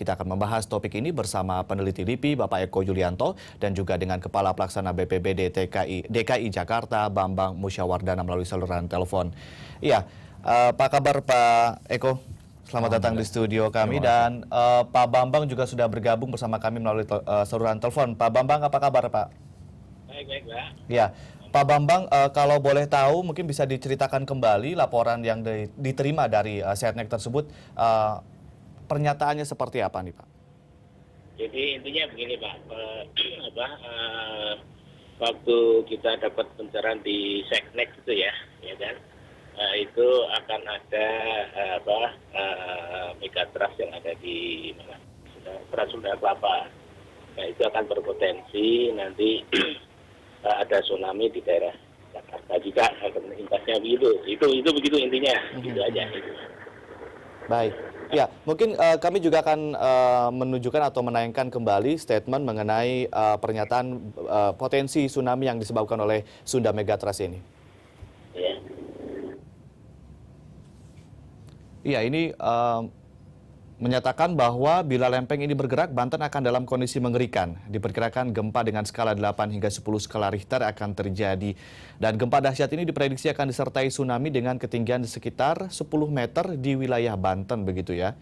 Kita akan membahas topik ini bersama peneliti LIPI Bapak Eko Yulianto dan juga dengan Kepala Pelaksana BPBD DKI Jakarta Bambang Musyawardana melalui saluran telepon. Iya, apa kabar Pak Eko? Selamat datang di studio kami dan Pak Bambang juga sudah bergabung bersama kami melalui saluran telepon. Pak Bambang, apa kabar Pak? Baik, Pak. Ya, Pak Bambang, kalau boleh tahu mungkin bisa diceritakan kembali laporan yang diterima dari Setnek tersebut, pernyataannya seperti apa nih Pak? Jadi intinya begini Pak, waktu kita dapat pencerahan di Setnek itu ya kan, itu akan ada megatrust yang ada di mana? Sunda Kelapa. Nah itu akan berpotensi nanti ada tsunami di daerah Jakarta juga akan imbasnya begitu. Itu begitu intinya, gitu aja. Baik, ya mungkin kami juga akan menunjukkan atau menayangkan kembali statement mengenai pernyataan potensi tsunami yang disebabkan oleh Sunda Megatrust ini. Ya. Iya, ini menyatakan bahwa bila lempeng ini bergerak, Banten akan dalam kondisi mengerikan. Diperkirakan gempa dengan skala 8 hingga 10 skala Richter akan terjadi. Dan gempa dahsyat ini diprediksi akan disertai tsunami dengan ketinggian sekitar 10 meter di wilayah Banten, begitu ya.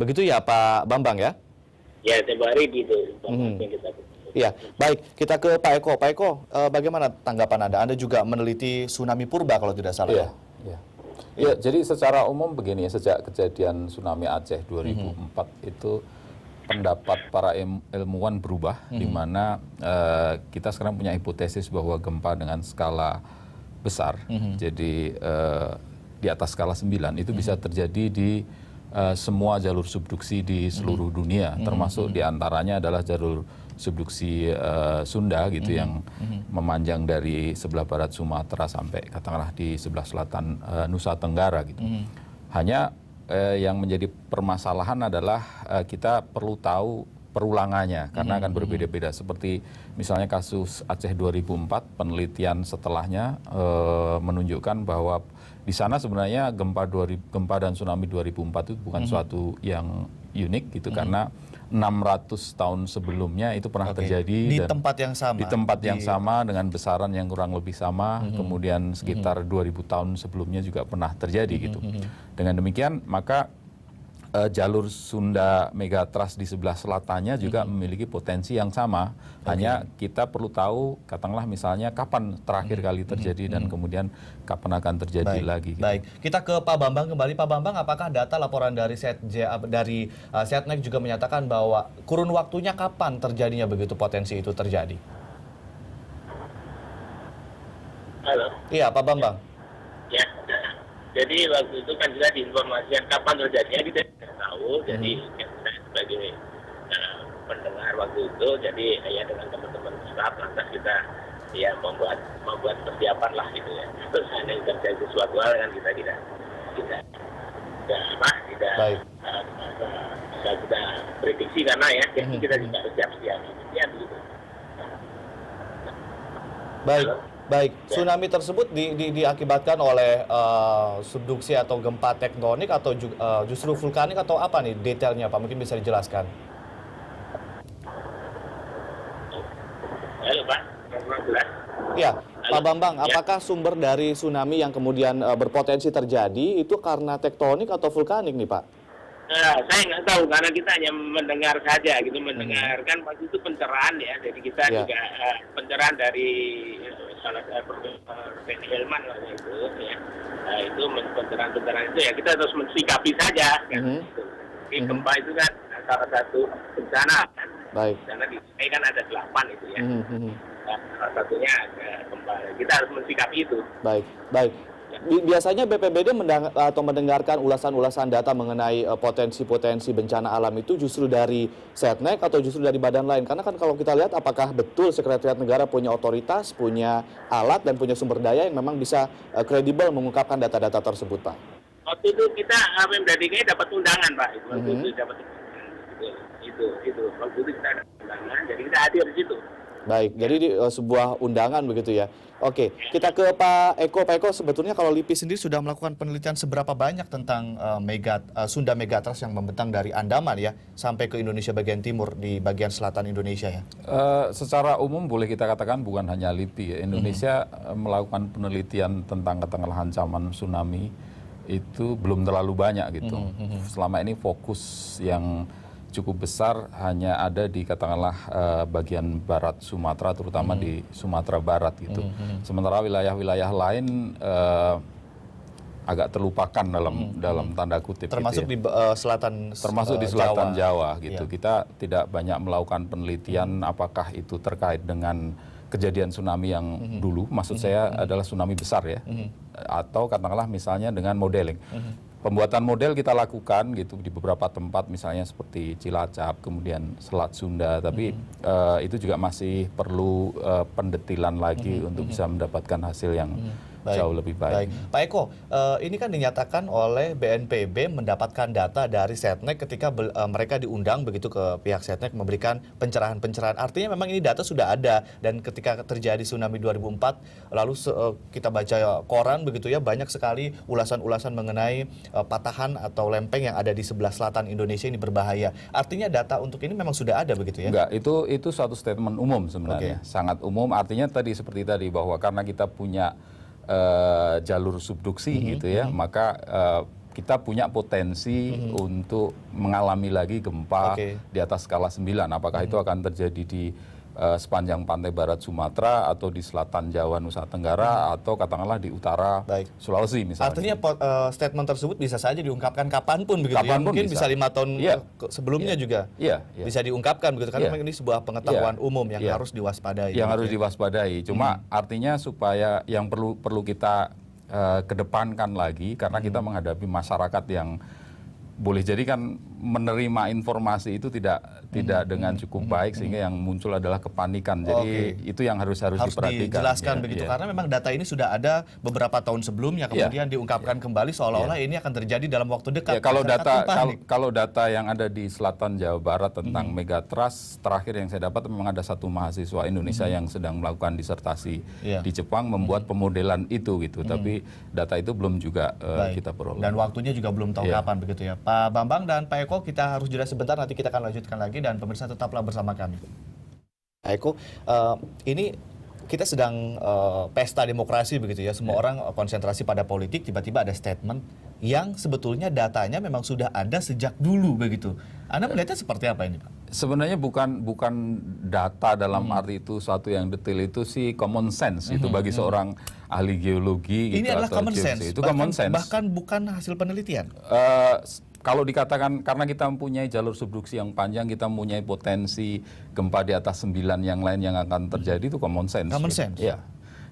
Begitu ya Pak Bambang ya? Ya, tempoh hari gitu. Ya, baik. Kita ke Pak Eko. Pak Eko, bagaimana tanggapan Anda? Anda juga meneliti tsunami purba kalau tidak salah. Ya, jadi secara umum begini, sejak kejadian tsunami Aceh 2004 itu pendapat para ilmuwan berubah, di mana kita sekarang punya hipotesis bahwa gempa dengan skala besar, jadi di atas skala 9 itu bisa terjadi di semua jalur subduksi di seluruh dunia, termasuk diantaranya adalah jalur subduksi Sunda gitu yang memanjang dari sebelah barat Sumatera sampai katakanlah di sebelah selatan Nusa Tenggara gitu. Hanya yang menjadi permasalahan adalah kita perlu tahu perulangannya karena akan berbeda-beda. Seperti misalnya kasus Aceh 2004, penelitian setelahnya menunjukkan bahwa di sana sebenarnya gempa dan tsunami 2004 itu bukan suatu yang unik gitu karena 600 tahun sebelumnya itu pernah terjadi di dan tempat yang sama. Di tempat yang sama dengan besaran yang kurang lebih sama, kemudian sekitar 2000 tahun sebelumnya juga pernah terjadi gitu. Dengan demikian maka jalur Sunda Megatrust di sebelah selatannya juga memiliki potensi yang sama. Hanya kita perlu tahu, katakanlah misalnya kapan terakhir kali terjadi dan kemudian kapan akan terjadi lagi. Gitu. Baik, kita ke Pak Bambang kembali. Pak Bambang, apakah data laporan dari Setnek juga menyatakan bahwa kurun waktunya kapan terjadinya begitu potensi itu terjadi? Halo. Iya, Pak Bambang. Ya. Jadi waktu itu kan kita diinformasikan kapan terjadinya kita tidak tahu. Jadi saya sebagai pendengar waktu itu, jadi ya dengan teman-teman staf lantas kita ya membuat persiapan lah gitu ya. Terus ada yang terjadi sesuatu hal yang kita tidak bisa kita prediksi karena ya jadi kita tidak siap-siap. Ya begitu. Baik. Baik, tsunami tersebut diakibatkan oleh subduksi atau gempa tektonik atau justru vulkanik atau apa nih detailnya Pak? Mungkin bisa dijelaskan. Halo Pak, jelas? Ya, Pak Bambang, apakah sumber dari tsunami yang kemudian berpotensi terjadi itu karena tektonik atau vulkanik nih Pak? Saya nggak tahu karena kita hanya mendengar saja gitu, mendengarkan waktu itu pencerahan ya, jadi kita juga pencerahan dari salah satu Benny Helman waktu itu ya, itu pencerahan itu ya kita terus mensikapi saja kan. Gempa itu kan salah satu bencana kan. Baik. Bencana di sini kan ada 8 itu ya. Salah satunya gempa, kita harus mensikapi itu. Baik. Biasanya BPBD mendengarkan ulasan-ulasan data mengenai potensi-potensi bencana alam itu justru dari Setnek atau justru dari badan lain? Karena kan kalau kita lihat apakah betul Sekretariat Negara punya otoritas, punya alat, dan punya sumber daya yang memang bisa kredibel mengungkapkan data-data tersebut, Pak? Waktu itu kita Pemda DKI dapat undangan, Pak. Waktu itu dapat itu. Waktu itu kita ada undangan, jadi kita hadir di situ. Baik, jadi sebuah undangan begitu ya. Oke, kita ke Pak Eko. Pak Eko, sebetulnya kalau LIPI sendiri sudah melakukan penelitian seberapa banyak tentang Sunda Megatrust yang membentang dari Andaman ya sampai ke Indonesia bagian timur di bagian selatan Indonesia ya. Secara umum boleh kita katakan bukan hanya LIPI ya. Indonesia melakukan penelitian tentang katakanlah ancaman tsunami itu belum terlalu banyak gitu. Selama ini fokus yang cukup besar hanya ada di katakanlah bagian barat Sumatera, terutama di Sumatera Barat gitu. Sementara wilayah-wilayah lain agak terlupakan dalam tanda kutip. Termasuk gitu ya. di selatan Termasuk di selatan Jawa gitu. Iya. Kita tidak banyak melakukan penelitian apakah itu terkait dengan kejadian tsunami yang dulu, maksud saya adalah tsunami besar ya, atau katakanlah misalnya dengan modeling. Pembuatan model kita lakukan gitu di beberapa tempat, misalnya seperti Cilacap, kemudian Selat Sunda, tapi itu juga masih perlu pendetilan lagi untuk bisa mendapatkan hasil yang jauh lebih baik. Pak Eko, ini kan dinyatakan oleh BNPB mendapatkan data dari Setnek ketika mereka diundang begitu ke pihak Setnek memberikan pencerahan-pencerahan. Artinya memang ini data sudah ada, dan ketika terjadi tsunami 2004, lalu kita baca koran begitu ya, banyak sekali ulasan-ulasan mengenai patahan atau lempeng yang ada di sebelah selatan Indonesia ini berbahaya. Artinya data untuk ini memang sudah ada begitu ya? Enggak, itu suatu statement umum sebenarnya. Sangat umum, artinya seperti tadi bahwa karena kita punya jalur subduksi gitu ya, maka kita punya potensi untuk mengalami lagi gempa di atas skala 9. Apakah itu akan terjadi di sepanjang pantai barat Sumatera atau di selatan Jawa Nusa Tenggara atau katakanlah di utara Sulawesi misalnya. Artinya statement tersebut bisa saja diungkapkan kapanpun begitu ya. Mungkin bisa 5 tahun sebelumnya juga bisa diungkapkan begitu, karena memang ini sebuah pengetahuan umum yang harus diwaspadai. Yang harus diwaspadai. Cuma artinya supaya yang perlu kita kedepankan lagi, karena kita menghadapi masyarakat yang boleh jadi kan menerima informasi itu tidak dengan cukup baik, sehingga yang muncul adalah kepanikan. Jadi itu yang harus diperhatikan. Dijelaskan begitu, karena memang data ini sudah ada beberapa tahun sebelumnya, kemudian diungkapkan kembali seolah-olah ini akan terjadi dalam waktu dekat. Kalau data yang ada di selatan Jawa Barat tentang Megatrust, terakhir yang saya dapat memang ada satu mahasiswa Indonesia yang sedang melakukan disertasi di Jepang membuat pemodelan itu gitu. Tapi data itu belum juga kita peroleh. Dan waktunya juga belum tahu kapan begitu ya. Pak Bambang dan Pak Eko, kita harus jeda sebentar, nanti kita akan lanjutkan lagi, dan pemirsa tetaplah bersama kami. Pak Eko, ini kita sedang pesta demokrasi begitu ya, semua orang konsentrasi pada politik, tiba-tiba ada statement yang sebetulnya datanya memang sudah ada sejak dulu begitu. Anda melihatnya seperti apa ini, Pak? Sebenarnya bukan data dalam arti itu suatu yang detail, itu sih common sense itu bagi seorang ahli geologi. Ini gitu, adalah atau common sense. Itu common sense. Bahkan bukan hasil penelitian. Kalau dikatakan karena kita mempunyai jalur subduksi yang panjang, kita mempunyai potensi gempa di atas 9 yang lain yang akan terjadi, itu common sense. Common sense. Iya.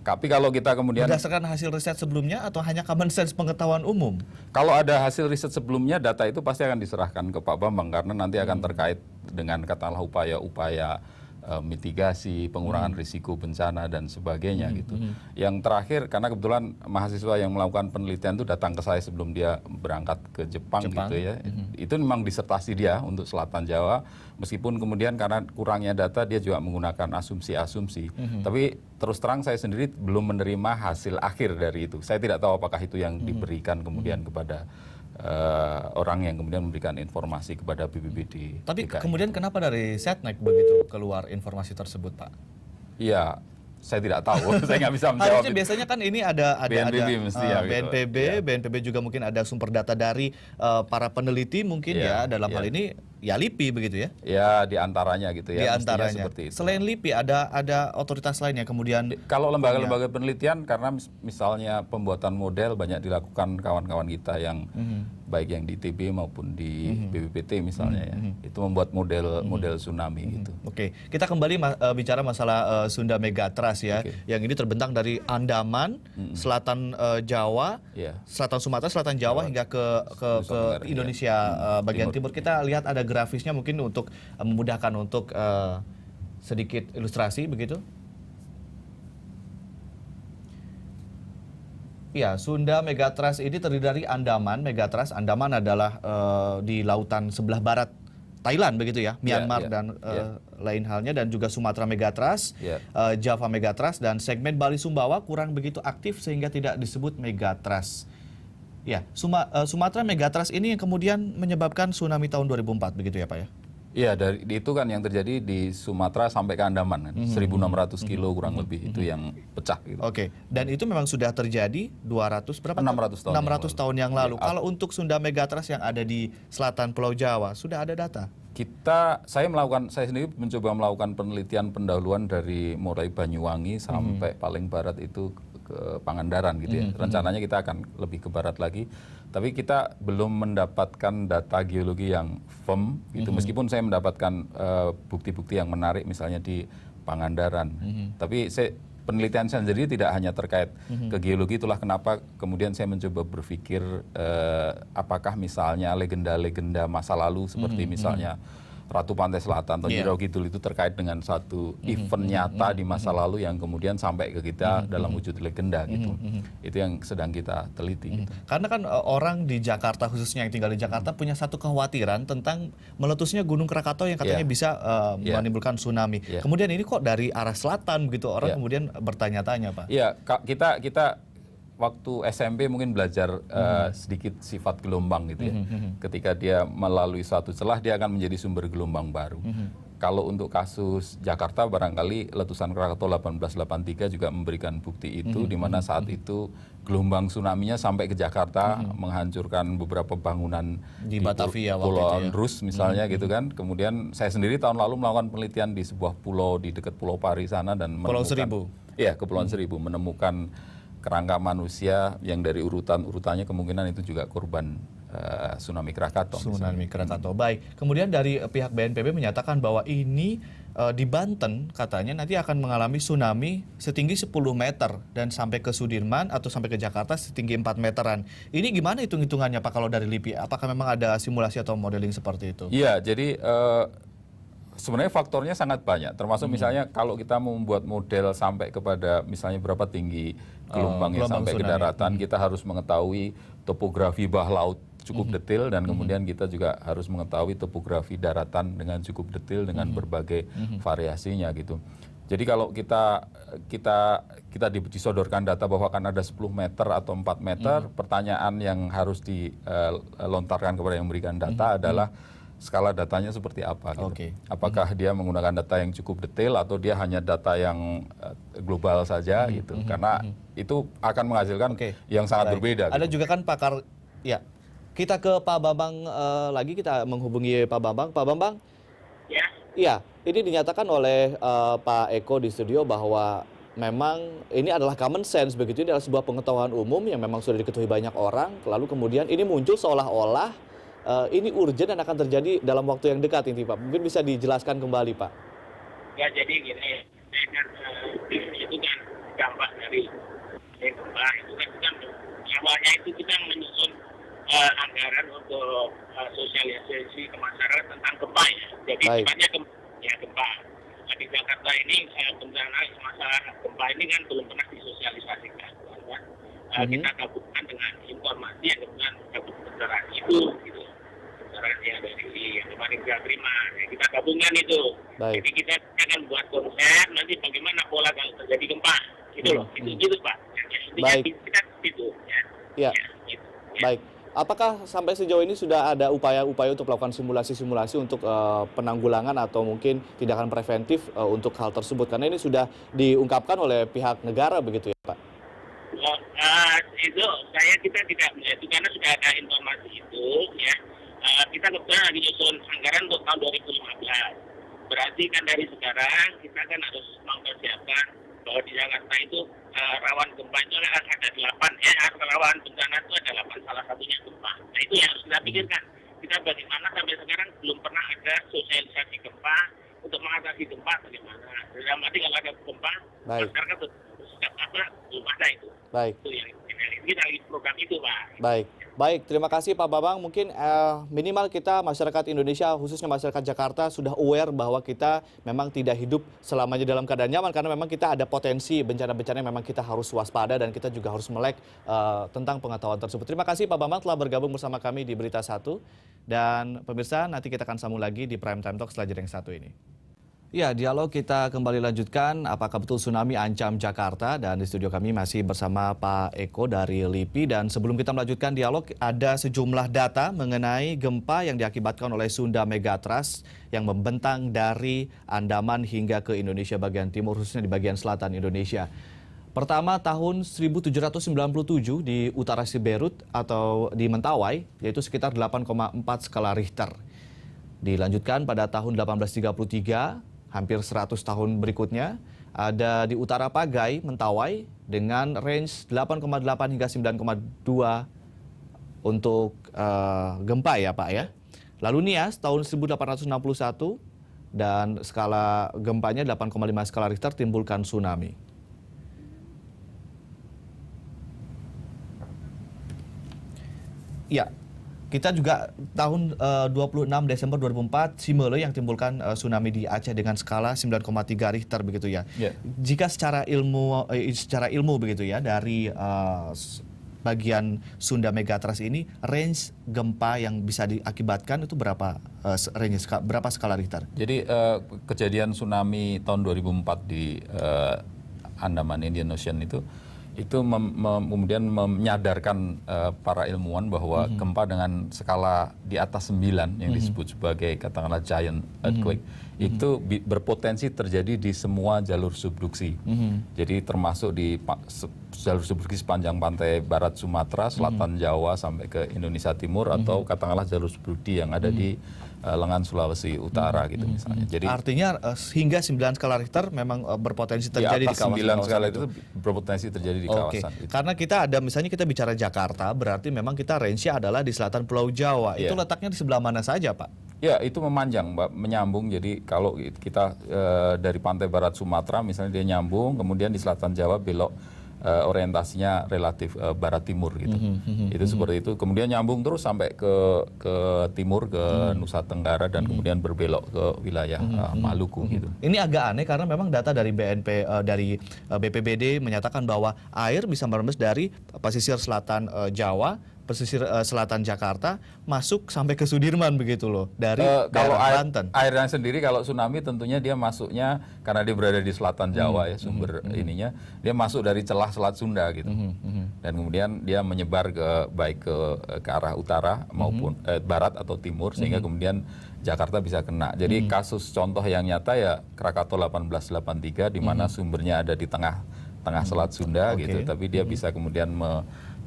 Tapi kalau kita kemudian berdasarkan hasil riset sebelumnya atau hanya common sense pengetahuan umum? Kalau ada hasil riset sebelumnya, data itu pasti akan diserahkan ke Pak Bambang, karena nanti akan terkait dengan katakanlah upaya-upaya mitigasi, pengurangan risiko bencana dan sebagainya gitu. Yang terakhir, karena kebetulan mahasiswa yang melakukan penelitian itu datang ke saya sebelum dia berangkat ke Jepang. Gitu ya. Itu memang disertasi dia untuk Selatan Jawa, meskipun kemudian karena kurangnya data dia juga menggunakan asumsi-asumsi. Tapi terus terang saya sendiri belum menerima hasil akhir dari itu. Saya tidak tahu apakah itu yang diberikan kemudian kepada orang yang kemudian memberikan informasi kepada BPBD. Tapi kemudian kenapa dari Setnek begitu keluar informasi tersebut, Pak? Iya, saya tidak tahu. Saya nggak bisa menjawab. Harusnya biasanya kan ini ada BNPB mesti ya, BNPB, gitu. BNPB juga mungkin ada sumber data dari para peneliti mungkin ya dalam hal ini ya LIPI begitu ya? Ya, di antaranya gitu ya. Di antaranya. Seperti itu. Selain LIPI ada otoritas lain yang kemudian kalau lembaga-lembaga penelitian, karena misalnya pembuatan model banyak dilakukan kawan-kawan kita yang baik yang di ITB maupun di BPPT misalnya ya. Itu membuat model tsunami gitu. Oke, kita kembali bicara masalah Sunda Megatrust ya. Yang ini terbentang dari Andaman, selatan Jawa, selatan Sumatera, selatan Jawa hingga ke Indonesia bagian timur. Kita lihat ada grafisnya mungkin untuk memudahkan untuk sedikit ilustrasi begitu. Ya, Sunda Megatrust ini terdiri dari Andaman. Megatrust Andaman adalah di lautan sebelah barat Thailand begitu ya, Myanmar yeah, dan lain halnya, dan juga Sumatera Megatrust, Java Megatrust, dan segmen Bali Sumbawa kurang begitu aktif sehingga tidak disebut Megatrust. Ya, Sumatera Megatrust ini yang kemudian menyebabkan tsunami tahun 2004 begitu ya Pak ya? Iya, itu kan yang terjadi di Sumatera sampai ke Andaman kan, 1.600 kilo kurang lebih itu yang pecah gitu. Oke, dan itu memang sudah terjadi 200 berapa? 600 tahun 600 tahun yang lalu. Ya, Kalau untuk Sunda Megatrust yang ada di selatan Pulau Jawa, sudah ada data? Saya sendiri mencoba melakukan penelitian pendahuluan dari mulai Banyuwangi sampai paling barat itu ke Pangandaran gitu ya. Rencananya kita akan lebih ke barat lagi, tapi kita belum mendapatkan data geologi yang firm gitu. Meskipun saya mendapatkan bukti-bukti yang menarik misalnya di Pangandaran. Tapi penelitian saya sendiri tidak hanya terkait ke geologi, itulah kenapa kemudian saya mencoba berpikir apakah misalnya legenda-legenda masa lalu seperti misalnya Ratu Pantai Selatan atau Nyi Kidul itu terkait dengan satu event nyata di masa lalu yang kemudian sampai ke kita dalam wujud legenda gitu. Itu yang sedang kita teliti. Gitu. Karena kan orang di Jakarta, khususnya yang tinggal di Jakarta, punya satu kekhawatiran tentang meletusnya Gunung Krakatau yang katanya bisa menimbulkan tsunami. Kemudian ini kok dari arah selatan begitu, orang kemudian bertanya-tanya Pak. Iya, kita waktu SMP mungkin belajar sedikit sifat gelombang gitu ya. Ketika dia melalui suatu celah, dia akan menjadi sumber gelombang baru. Kalau untuk kasus Jakarta, barangkali letusan Krakatau 1883 juga memberikan bukti itu, di mana saat itu gelombang tsunami-nya sampai ke Jakarta, menghancurkan beberapa bangunan di Batavia, Pulau Rus misalnya gitu kan. Kemudian saya sendiri tahun lalu melakukan penelitian di sebuah pulau di dekat Pulau Pari sana dan Pulau Seribu. Iya, Kepulauan Seribu, menemukan kerangka manusia yang dari urutannya kemungkinan itu juga korban tsunami Krakatau. Tsunami Krakatau. Baik. Kemudian dari pihak BNPB menyatakan bahwa ini di Banten katanya nanti akan mengalami tsunami setinggi 10 meter dan sampai ke Sudirman atau sampai ke Jakarta setinggi 4 meteran. Ini gimana hitung-hitungannya Pak kalau dari LIPI? Apakah memang ada simulasi atau modeling seperti itu? Iya, jadi sebenarnya faktornya sangat banyak, termasuk misalnya kalau kita membuat model sampai kepada misalnya berapa tinggi gelombangnya sampai ke daratan, kita harus mengetahui topografi bawah laut cukup detail, dan kemudian kita juga harus mengetahui topografi daratan dengan cukup detail dengan berbagai variasinya gitu. Jadi kalau kita disodorkan data bahwa akan ada 10 meter atau 4 meter, pertanyaan yang harus dilontarkan kepada yang memberikan data adalah skala datanya seperti apa gitu. Apakah dia menggunakan data yang cukup detail atau dia hanya data yang global saja gitu. Karena itu akan menghasilkan yang sangat berbeda. Ada gitu. juga kan pakar, ya. Kita ke Pak Bambang lagi, kita menghubungi Pak Bambang. Pak Bambang? Ya. Iya, ini dinyatakan oleh Pak Eko di studio bahwa memang ini adalah common sense begitu, ini adalah sebuah pengetahuan umum yang memang sudah diketahui banyak orang, lalu kemudian ini muncul seolah-olah ini urgent dan akan terjadi dalam waktu yang dekat ini Pak. Mungkin bisa dijelaskan kembali Pak. Ya jadi gini, itu kan dampak dari gempa itu kan awalnya itu kita menyusun anggaran untuk sosialisasi ke masyarakat tentang gempa ya. Jadi sifatnya gempa. Nah, di Jakarta ini bencana masalah gempa ini kan belum pernah disosialisasikan. Kita gabungkan dengan informasi yang kemudian dapat bencana itu gitu. Yang dari yang kemarin kita terima, kita gabungkan itu. Jadi kita akan buat konsep nanti bagaimana pola kalau terjadi gempa, gitu loh. Itu Pak. Baik. Kita itu. Ya. Gitu. Baik. Apakah sampai sejauh ini sudah ada upaya-upaya untuk melakukan simulasi-simulasi untuk penanggulangan atau mungkin tindakan preventif untuk hal tersebut? Karena ini sudah diungkapkan oleh pihak negara begitu ya Pak? Kita tidak melihat itu karena sudah ada informasi itu ya. Kita kebetulan lagi nyusun anggaran untuk tahun 2015. Berarti kan dari sekarang kita kan harus mempersiapkan bahwa di Jakarta itu rawan gempa itu ada 8 rawan bencana itu ada 8, salah satunya gempa. Nah itu yang harus kita pikirkan. Kita bagaimana sampai sekarang belum pernah ada sosialisasi gempa untuk mengatasi gempa bagaimana. Dalam arti kalau ada gempa, masyarakat belum ada itu. Baik. Itu yang kita lagi program itu Pak. Baik. Baik, terima kasih Pak Bambang. Mungkin minimal kita masyarakat Indonesia, khususnya masyarakat Jakarta, sudah aware bahwa kita memang tidak hidup selamanya dalam keadaan nyaman, karena memang kita ada potensi bencana-bencana yang memang kita harus waspada dan kita juga harus melek tentang pengetahuan tersebut. Terima kasih Pak Bambang telah bergabung bersama kami di Berita 1. Dan pemirsa, nanti kita akan sambung lagi di Prime Time Talk setelah jeda yang satu ini. Ya, dialog kita kembali lanjutkan. Apakah betul tsunami ancam Jakarta? Dan di studio kami masih bersama Pak Eko dari LIPI. Dan sebelum kita melanjutkan dialog, ada sejumlah data mengenai gempa yang diakibatkan oleh Sunda Megatrust yang membentang dari Andaman hingga ke Indonesia bagian timur, khususnya di bagian selatan Indonesia. Pertama tahun 1797 di utara Siberut atau di Mentawai, yaitu sekitar 8,4 skala Richter. Dilanjutkan pada tahun 1833, hampir 100 tahun berikutnya, ada di utara Pagai, Mentawai, dengan range 8,8 hingga 9,2 untuk gempa ya Pak ya. Lalu Nias tahun 1861 dan skala gempanya 8,5 skala Richter timbulkan tsunami. Ya, kita juga tahun 26 Desember 2004 Simele yang timbulkan tsunami di Aceh dengan skala 9,3 Richter begitu ya. Yeah. Jika secara ilmu begitu ya, dari bagian Sunda Megatrust ini, range gempa yang bisa diakibatkan itu berapa berapa skala Richter? Jadi kejadian tsunami tahun 2004 di Andaman Indian Ocean itu kemudian menyadarkan para ilmuwan bahwa gempa dengan skala di atas 9 yang disebut sebagai katakanlah giant earthquake itu berpotensi terjadi di semua jalur subduksi. Jadi termasuk di jalur subduksi sepanjang pantai barat Sumatera, selatan Jawa sampai ke Indonesia Timur, atau katakanlah jalur subduksi yang ada di lengan Sulawesi Utara gitu misalnya. Jadi artinya hingga 9 skala Richter memang berpotensi terjadi di kawasan 9 skala itu berpotensi terjadi di kawasan itu. Karena kita ada, misalnya kita bicara Jakarta, berarti memang kita range-nya adalah di selatan Pulau Jawa. Itu letaknya di sebelah mana saja, Pak? Ya, itu memanjang, Mbak, menyambung. Jadi kalau kita dari pantai barat Sumatera misalnya dia nyambung, kemudian di selatan Jawa belok orientasinya relatif barat timur gitu. Itu seperti itu. Kemudian nyambung terus sampai ke timur, ke Nusa Tenggara, dan kemudian berbelok ke wilayah Maluku gitu. Ini agak aneh karena memang data dari dari BPBD menyatakan bahwa air bisa merembes dari pesisir selatan Jawa, pesisir selatan Jakarta, masuk sampai ke Sudirman begitu loh, dari kalau Banten. Airnya sendiri kalau tsunami tentunya dia masuknya karena dia berada di selatan Jawa ya, sumber ininya, dia masuk dari celah Selat Sunda gitu. Dan kemudian dia menyebar baik ke arah utara maupun barat atau timur, sehingga kemudian Jakarta bisa kena. Jadi kasus contoh yang nyata ya Krakatau 1883 di mana sumbernya ada di tengah Selat Sunda gitu, tapi dia bisa kemudian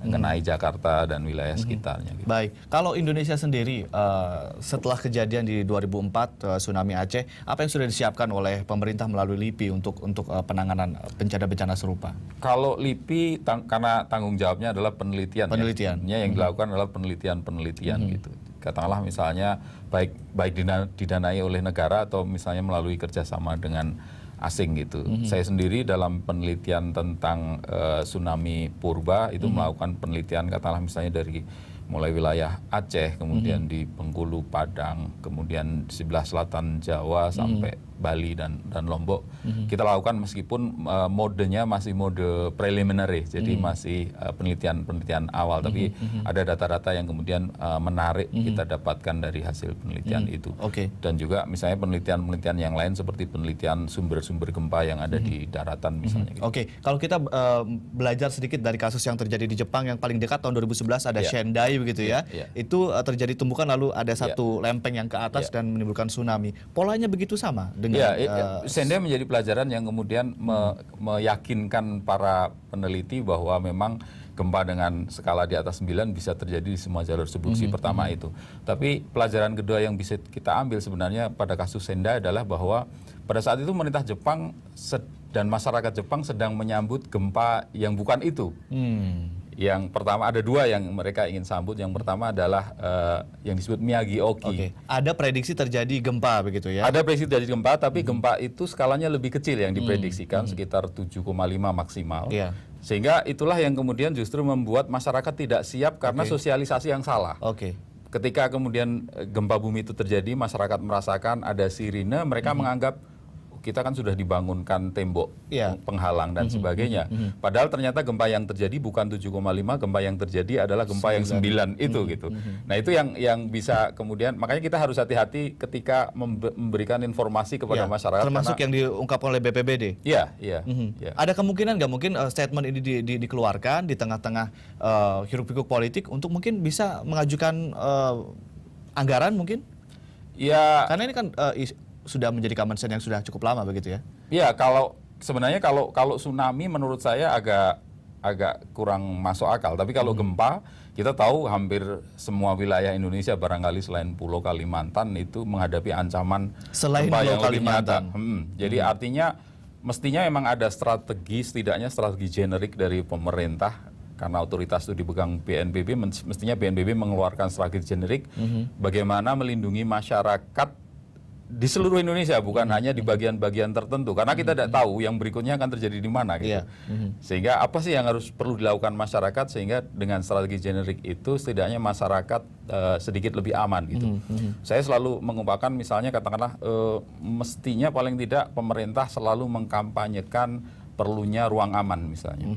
mengenai Jakarta dan wilayah sekitarnya. Gitu. Baik, kalau Indonesia sendiri setelah kejadian di 2004 tsunami Aceh, apa yang sudah disiapkan oleh pemerintah melalui LIPI untuk penanganan bencana-bencana serupa? Kalau LIPI karena tanggung jawabnya adalah penelitian. Ya, yang dilakukan adalah penelitian gitu. Katakanlah misalnya baik didanai oleh negara atau misalnya melalui kerjasama dengan asing gitu. Saya sendiri dalam penelitian tentang tsunami purba itu melakukan penelitian katakanlah misalnya dari mulai wilayah Aceh, kemudian di Bengkulu, Padang, kemudian di sebelah selatan Jawa sampai Bali dan Lombok. Kita lakukan meskipun modenya masih mode preliminary, jadi masih penelitian awal, tapi ada data-data yang kemudian menarik kita dapatkan dari hasil penelitian itu. Dan juga misalnya penelitian-penelitian yang lain seperti penelitian sumber-sumber gempa yang ada di daratan misalnya. Gitu. Kalau kita belajar sedikit dari kasus yang terjadi di Jepang yang paling dekat tahun 2011 ada Sendai begitu ya. Itu terjadi tumbukan lalu ada satu lempeng yang ke atas dan menimbulkan tsunami. Polanya begitu sama dengan Sendai menjadi pelajaran yang kemudian meyakinkan para peneliti bahwa memang gempa dengan skala di atas 9 bisa terjadi di semua jalur subduksi. Pertama itu. Tapi pelajaran kedua yang bisa kita ambil sebenarnya pada kasus Sendai adalah bahwa pada saat itu pemerintah Jepang dan masyarakat Jepang sedang menyambut gempa yang bukan itu. Yang pertama ada dua yang mereka ingin sambut. Yang pertama adalah yang disebut Miyagi Oki. Ada prediksi terjadi gempa begitu ya? Ada prediksi terjadi gempa, tapi gempa itu skalanya lebih kecil yang diprediksikan, sekitar 7,5 maksimal. Sehingga itulah yang kemudian justru membuat masyarakat tidak siap karena sosialisasi yang salah. Oke. Ketika kemudian gempa bumi itu terjadi, masyarakat merasakan ada sirine, mereka menganggap kita kan sudah dibangunkan tembok penghalang dan sebagainya. Padahal ternyata gempa yang terjadi bukan 7,5, gempa yang terjadi adalah gempa yang 9 itu gitu. Nah, itu yang bisa kemudian, makanya kita harus hati-hati ketika memberikan informasi kepada masyarakat. Termasuk yang diungkapkan oleh BPBD. Iya. Ada kemungkinan nggak mungkin statement ini dikeluarkan di tengah-tengah hiruk-pikuk politik untuk mungkin bisa mengajukan anggaran mungkin? Ya. Karena ini kan sudah menjadi common sense yang sudah cukup lama begitu ya? Iya, sebenarnya kalau tsunami menurut saya agak kurang masuk akal. Tapi kalau gempa, kita tahu hampir semua wilayah Indonesia barangkali selain Pulau Kalimantan itu menghadapi ancaman selain gempa yang Pulau lebih nyata. Kalimantan. Jadi artinya mestinya memang ada strategi, setidaknya strategi generik dari pemerintah. Karena otoritas itu dipegang BNPB, mestinya BNPB mengeluarkan strategi generik bagaimana melindungi masyarakat di seluruh Indonesia, bukan hanya di bagian-bagian tertentu, karena kita tidak tahu yang berikutnya akan terjadi di mana gitu. Sehingga apa sih yang perlu dilakukan masyarakat sehingga dengan strategi generik itu setidaknya masyarakat sedikit lebih aman gitu. Saya selalu mengumpulkan misalnya katakanlah mestinya paling tidak pemerintah selalu mengkampanyekan perlunya ruang aman misalnya.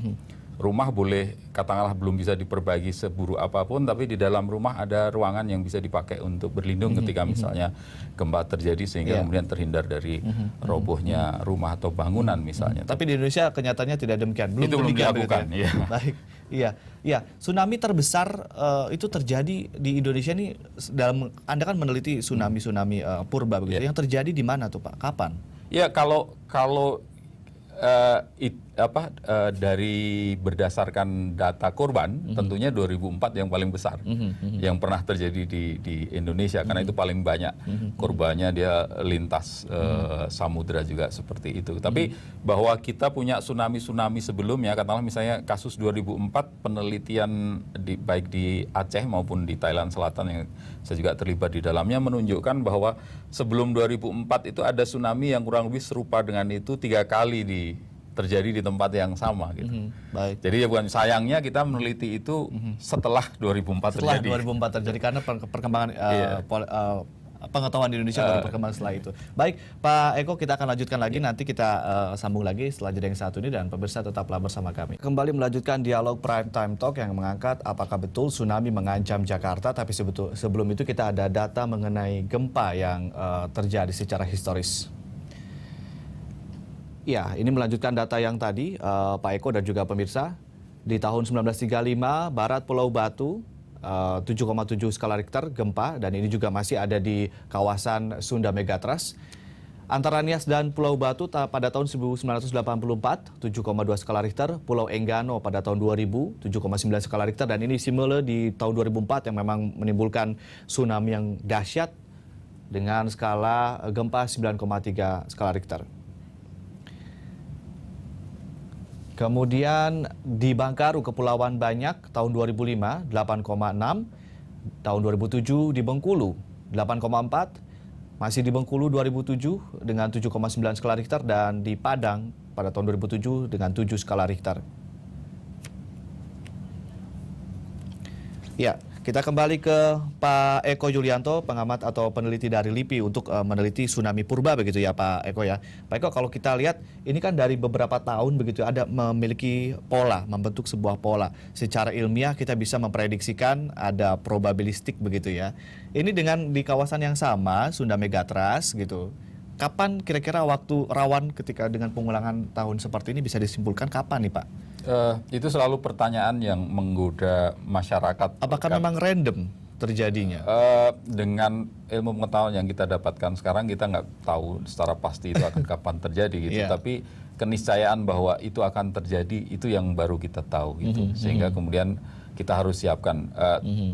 Rumah boleh katakanlah belum bisa diperbaiki seburuk apapun, tapi di dalam rumah ada ruangan yang bisa dipakai untuk berlindung ketika misalnya gempa terjadi sehingga kemudian terhindar dari robohnya rumah atau bangunan misalnya. Tapi di Indonesia kenyataannya tidak demikian. Itu belum dilakukan. Ya? Baik, iya. Tsunami terbesar itu terjadi di Indonesia ini Anda kan meneliti tsunami purba begitu. Yang terjadi di mana tuh Pak? Kapan? Ya kalau dari berdasarkan data korban tentunya 2004 yang paling besar yang pernah terjadi di Indonesia karena itu paling banyak korbannya, dia lintas samudra juga seperti itu. Tapi bahwa kita punya tsunami sebelumnya, katakanlah misalnya kasus 2004 penelitian baik di Aceh maupun di Thailand Selatan yang saya juga terlibat di dalamnya menunjukkan bahwa sebelum 2004 itu ada tsunami yang kurang lebih serupa dengan itu 3 kali terjadi di tempat yang sama gitu. Baik. Jadi ya bukan sayangnya kita meneliti itu setelah 2004 setelah terjadi. 2004 terjadi karena perkembangan pengetahuan di Indonesia baru berkembang setelah itu. Baik, Pak Eko, kita akan lanjutkan lagi nanti kita sambung lagi setelah jeda yang satu ini dan pemirsa tetaplah bersama kami. Kembali melanjutkan dialog Prime Time Talk yang mengangkat apakah betul tsunami mengancam Jakarta, tapi sebelum itu kita ada data mengenai gempa yang terjadi secara historis. Ya, ini melanjutkan data yang tadi, Pak Eko dan juga pemirsa. Di tahun 1935, Barat Pulau Batu, 7,7 skala Richter gempa, dan ini juga masih ada di kawasan Sunda Megatrust. Antara Nias dan Pulau Batu pada tahun 1984, 7,2 skala Richter. Pulau Enggano pada tahun 2000, 7,9 skala Richter. Dan ini Simele di tahun 2004 yang memang menimbulkan tsunami yang dahsyat dengan skala gempa 9,3 skala Richter. Kemudian di Bangkaru, Kepulauan Banyak, tahun 2005, 8,6. Tahun 2007 di Bengkulu, 8,4. Masih di Bengkulu 2007 dengan 7,9 skala Richter. Dan di Padang pada tahun 2007 dengan 7 skala Richter. Ya, kita kembali ke Pak Eko Yulianto, pengamat atau peneliti dari LIPI untuk meneliti tsunami purba begitu ya Pak Eko ya. Pak Eko, kalau kita lihat ini kan dari beberapa tahun begitu ada memiliki pola, membentuk sebuah pola. Secara ilmiah kita bisa memprediksikan ada probabilistik begitu ya. Ini dengan di kawasan yang sama, Sunda Megatrust gitu. Kapan kira-kira waktu rawan ketika dengan pengulangan tahun seperti ini bisa disimpulkan kapan nih Pak? Itu selalu pertanyaan yang menggoda masyarakat. Apakah memang random terjadinya? Dengan ilmu pengetahuan yang kita dapatkan sekarang kita nggak tahu secara pasti itu akan kapan terjadi gitu. Tapi keniscayaan bahwa itu akan terjadi itu yang baru kita tahu gitu. Sehingga kemudian kita harus siapkan.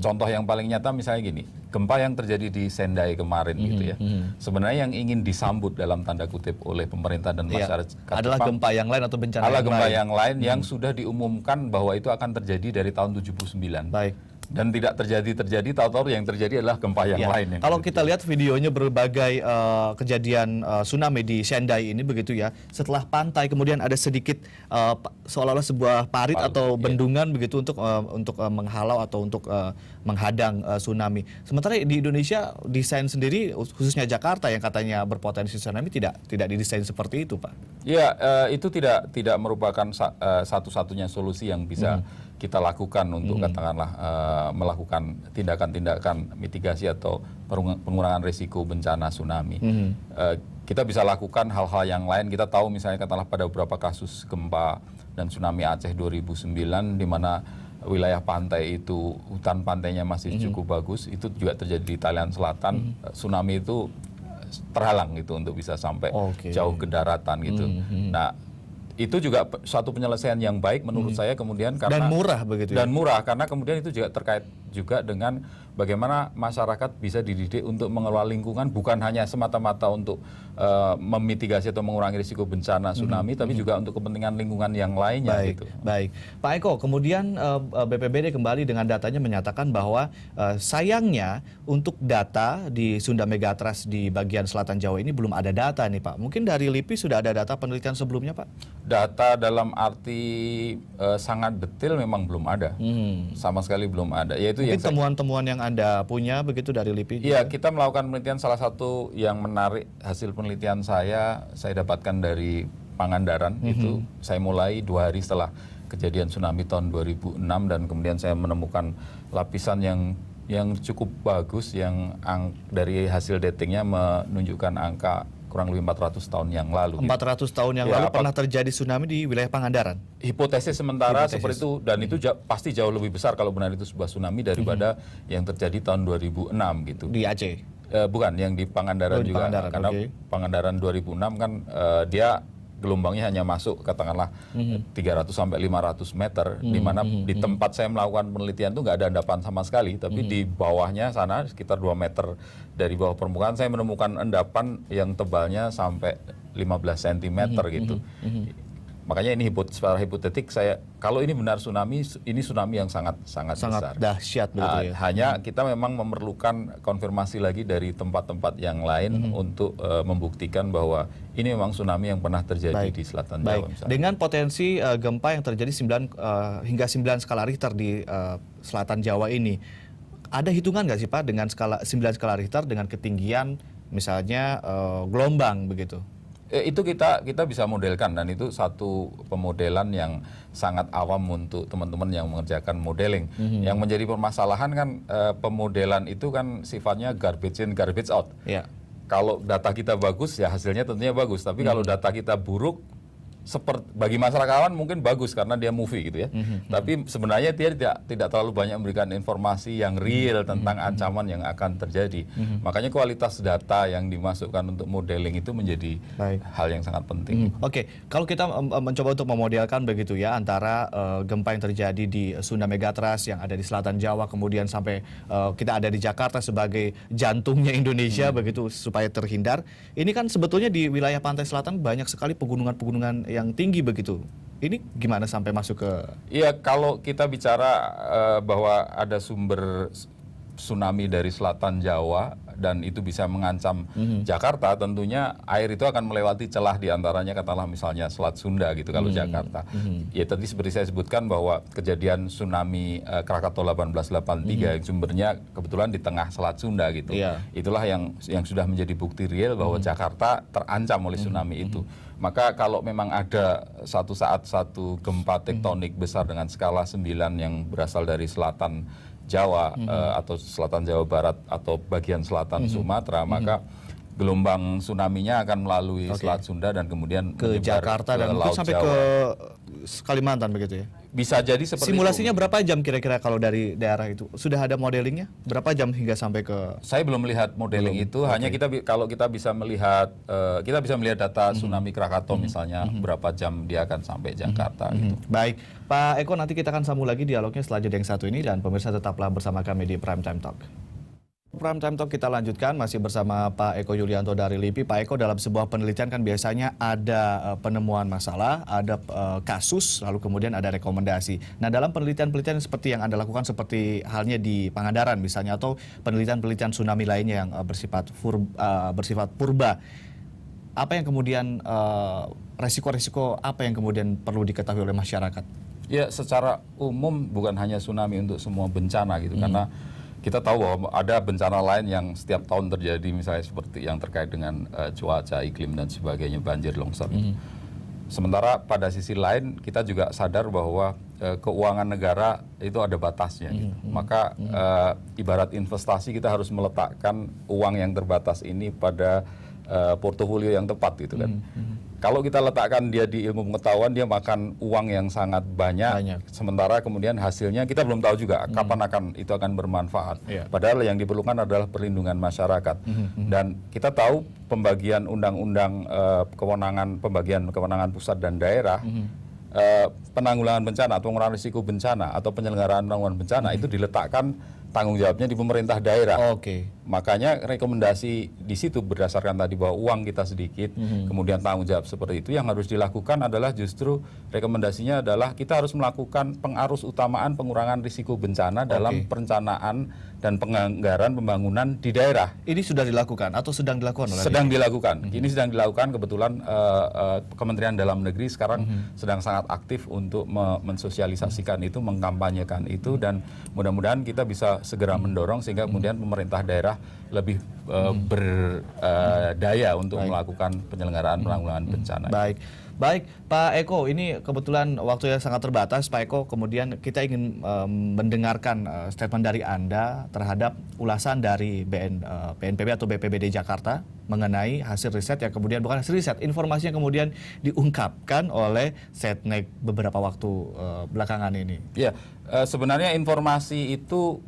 Contoh yang paling nyata misalnya gini, gempa yang terjadi di Sendai kemarin gitu ya. Sebenarnya yang ingin disambut dalam tanda kutip oleh pemerintah dan masyarakat adalah Jepang, gempa yang lain atau bencana adalah yang gempa lain. yang lain yang sudah diumumkan bahwa itu akan terjadi dari tahun 79. Baik. dan tidak terjadi, tahu-tahu yang terjadi adalah gempa yang Ya, lain. kalau kita lihat videonya berbagai kejadian tsunami di Sendai ini begitu ya, setelah pantai kemudian ada sedikit seolah-olah sebuah parit atau bendungan begitu untuk menghalau atau untuk menghadang tsunami. Sementara di Indonesia desain sendiri khususnya Jakarta yang katanya berpotensi tsunami tidak didesain seperti itu, Pak. Ya, itu tidak merupakan satu-satunya solusi yang bisa kita lakukan untuk katakanlah melakukan tindakan-tindakan mitigasi atau pengurangan risiko bencana tsunami. Kita bisa lakukan hal-hal yang lain. Kita tahu misalnya katakanlah pada beberapa kasus gempa dan tsunami Aceh 2009 di mana wilayah pantai itu hutan pantainya masih cukup bagus, itu juga terjadi di Thailand Selatan. Tsunami itu terhalang gitu untuk bisa sampai jauh ke daratan gitu. Nah, itu juga suatu penyelesaian yang baik menurut saya kemudian karena dan murah begitu ya. Dan murah karena kemudian itu juga terkait juga dengan bagaimana masyarakat bisa dididik untuk mengelola lingkungan bukan hanya semata-mata untuk memitigasi atau mengurangi risiko bencana tsunami tapi juga untuk kepentingan lingkungan yang lainnya gitu. Baik. Pak Eko, kemudian BPBD kembali dengan datanya menyatakan bahwa sayangnya untuk data di Sunda Megatrust di bagian selatan Jawa ini belum ada data nih Pak. Mungkin dari LIPI sudah ada data penelitian sebelumnya Pak? Data dalam arti sangat detail memang belum ada. Sama sekali belum ada. Yaitu mungkin temuan-temuan yang Anda punya begitu dari LIPI? Iya, kita melakukan penelitian, salah satu yang menarik hasil penelitian saya dapatkan dari Pangandaran. Itu saya mulai 2 hari setelah kejadian tsunami tahun 2006 dan kemudian saya menemukan lapisan yang cukup bagus yang dari hasil datingnya menunjukkan angka kurang lebih 400 tahun yang lalu. 400 tahun yang lalu pernah terjadi tsunami di wilayah Pangandaran? Hipotesis sementara seperti itu, dan itu pasti jauh lebih besar kalau benar itu sebuah tsunami daripada yang terjadi tahun 2006 gitu. Di Aceh? Bukan, yang di Pangandaran juga. Pangandaran, karena Pangandaran 2006 kan dia gelombangnya hanya masuk katakanlah 300 sampai 500 meter, di mana di tempat saya melakukan penelitian itu nggak ada endapan sama sekali, tapi di bawahnya sana sekitar 2 meter dari bawah permukaan saya menemukan endapan yang tebalnya sampai 15 cm gitu. Makanya ini secara hipotetik kalau ini benar tsunami, ini tsunami yang sangat besar. Dahsyat begitu ya. Hanya kita memang memerlukan konfirmasi lagi dari tempat-tempat yang lain untuk membuktikan bahwa ini memang tsunami yang pernah terjadi di selatan Jawa. Misalnya. Dengan potensi gempa yang terjadi hingga 9 skala Richter di selatan Jawa ini, ada hitungan nggak sih Pak dengan 9 skala Richter dengan ketinggian misalnya gelombang begitu? Itu kita bisa modelkan, dan itu satu pemodelan yang sangat awam untuk teman-teman yang mengerjakan modeling. Yang menjadi permasalahan kan pemodelan itu kan sifatnya garbage in garbage out. Kalau data kita bagus ya hasilnya tentunya bagus, tapi kalau data kita buruk, bagi masyarakat mungkin bagus karena dia movie gitu ya. Tapi sebenarnya dia tidak terlalu banyak memberikan informasi yang real tentang ancaman yang akan terjadi. Makanya kualitas data yang dimasukkan untuk modeling itu menjadi hal yang sangat penting. Oke, kalau kita mencoba untuk memodelkan begitu ya antara gempa yang terjadi di Sunda Megatrust yang ada di selatan Jawa, kemudian sampai kita ada di Jakarta sebagai jantungnya Indonesia begitu supaya terhindar. Ini kan sebetulnya di wilayah pantai selatan banyak sekali pegunungan-pegunungan yang tinggi begitu. Ini gimana sampai masuk ke? Iya, kalau kita bicara bahwa ada sumber tsunami dari selatan Jawa dan itu bisa mengancam Jakarta, tentunya air itu akan melewati celah diantaranya katakanlah misalnya Selat Sunda gitu kalau Jakarta. Ya tadi seperti saya sebutkan bahwa kejadian tsunami Krakatau 1883 yang sumbernya kebetulan di tengah Selat Sunda gitu. Itulah yang sudah menjadi bukti real bahwa Jakarta terancam oleh tsunami itu. Maka kalau memang ada satu saat satu gempa tektonik besar dengan skala 9 yang berasal dari selatan Jawa atau selatan Jawa Barat atau bagian selatan Sumatera, maka gelombang tsunami-nya akan melalui Selat Sunda dan kemudian ke Jakarta dan mungkin sampai Jawa. ke Kalimantan begitu ya. Bisa jadi seperti simulasinya itu. Berapa jam kira-kira kalau dari daerah itu? Sudah ada modelingnya? Berapa jam hingga sampai ke? Saya belum melihat modeling itu, hanya kalau kita bisa melihat data tsunami Krakatau misalnya berapa jam dia akan sampai Jakarta gitu. Baik, Pak Eko, nanti kita akan sambung lagi dialognya setelah jeda yang satu ini, dan pemirsa tetaplah bersama kami di Prime Time Talk. Prime Time Talk kita lanjutkan masih bersama Pak Eko Yulianto dari LIPI. Pak Eko, dalam sebuah penelitian kan biasanya ada penemuan masalah, ada kasus, lalu kemudian ada rekomendasi. Nah, dalam penelitian-penelitian seperti yang Anda lakukan seperti halnya di Pangandaran misalnya, atau penelitian-penelitian tsunami lainnya yang bersifat purba, apa yang kemudian resiko-resiko apa yang kemudian perlu diketahui oleh masyarakat? Ya, secara umum bukan hanya tsunami untuk semua bencana gitu, karena kita tahu bahwa ada bencana lain yang setiap tahun terjadi, misalnya seperti yang terkait dengan cuaca, iklim dan sebagainya, banjir, longsor. Sementara pada sisi lain kita juga sadar bahwa keuangan negara itu ada batasnya. Gitu. Maka ibarat investasi kita harus meletakkan uang yang terbatas ini pada portofolio yang tepat gitu kan. Kalau kita letakkan dia di ilmu pengetahuan, dia makan uang yang sangat banyak. Sementara kemudian hasilnya kita belum tahu juga kapan itu akan bermanfaat. Padahal yang diperlukan adalah perlindungan masyarakat. Dan kita tahu pembagian undang-undang pembagian kewenangan pusat dan daerah, penanggulangan bencana atau pengurangan risiko bencana atau penyelenggaraan penanggulangan bencana itu diletakkan tanggung jawabnya di pemerintah daerah. Makanya rekomendasi di situ berdasarkan tadi bahwa uang kita sedikit, kemudian tanggung jawab seperti itu, yang harus dilakukan adalah justru rekomendasinya adalah kita harus melakukan pengarus utamaan pengurangan risiko bencana dalam perencanaan dan penganggaran pembangunan di daerah. Ini sudah dilakukan atau sedang dilakukan oleh Sedang dilakukan. Ini sedang dilakukan, kebetulan Kementerian Dalam Negeri sekarang sedang sangat aktif untuk mensosialisasikan itu, mengkampanyekan itu, dan mudah-mudahan kita bisa segera mendorong sehingga kemudian pemerintah daerah lebih berdaya untuk melakukan penyelenggaraan penanggulangan bencana. Baik, Pak Eko, ini kebetulan waktunya sangat terbatas, Pak Eko. Kemudian kita ingin mendengarkan statement dari Anda terhadap ulasan dari BNPB atau BPBD Jakarta mengenai hasil riset yang kemudian, bukan hasil riset, informasi yang kemudian diungkapkan oleh Setnek beberapa waktu belakangan ini. Ya, sebenarnya informasi itu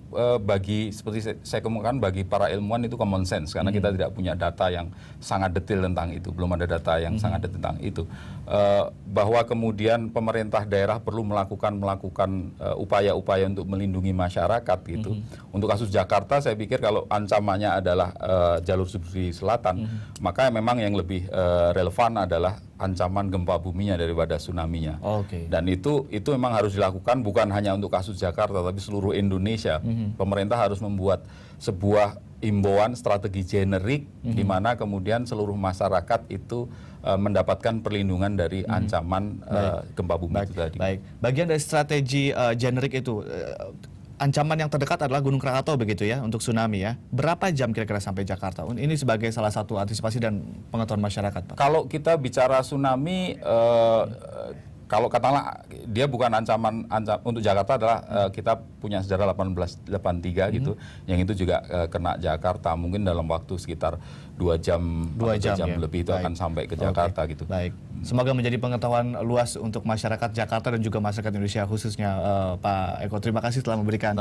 seperti saya kemukakan, bagi para ilmuwan itu common sense, karena kita tidak punya data yang sangat detail tentang itu, belum ada data yang sangat detail tentang itu. Bahwa kemudian pemerintah daerah perlu melakukan upaya-upaya untuk melindungi masyarakat gitu. Untuk kasus Jakarta, saya pikir kalau ancamannya adalah jalur subsidi selatan, maka memang yang lebih relevan adalah ancaman gempa buminya daripada tsunami-nya. Dan itu memang harus dilakukan bukan hanya untuk kasus Jakarta, tapi seluruh Indonesia. Pemerintah harus membuat sebuah imbauan strategi generik di mana kemudian seluruh masyarakat itu mendapatkan perlindungan dari ancaman gempa bumi itu tadi. Bagian dari strategi generik itu, ancaman yang terdekat adalah Gunung Krakatau begitu ya untuk tsunami ya. Berapa jam kira-kira sampai Jakarta? Ini sebagai salah satu antisipasi dan pengetahuan masyarakat, Pak. Kalau kita bicara tsunami, kalau katakanlah dia bukan ancaman untuk Jakarta adalah kita punya sejarah 1883 gitu, yang itu juga kena Jakarta, mungkin dalam waktu sekitar 2 jam lebih itu akan sampai ke Jakarta gitu. Semoga menjadi pengetahuan luas untuk masyarakat Jakarta dan juga masyarakat Indonesia khususnya, Pak Eko. Terima kasih telah memberikan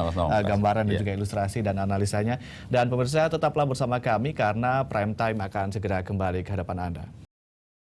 gambaran dan juga ilustrasi dan analisanya. Dan pemirsa, tetaplah bersama kami karena Prime Time akan segera kembali ke hadapan Anda.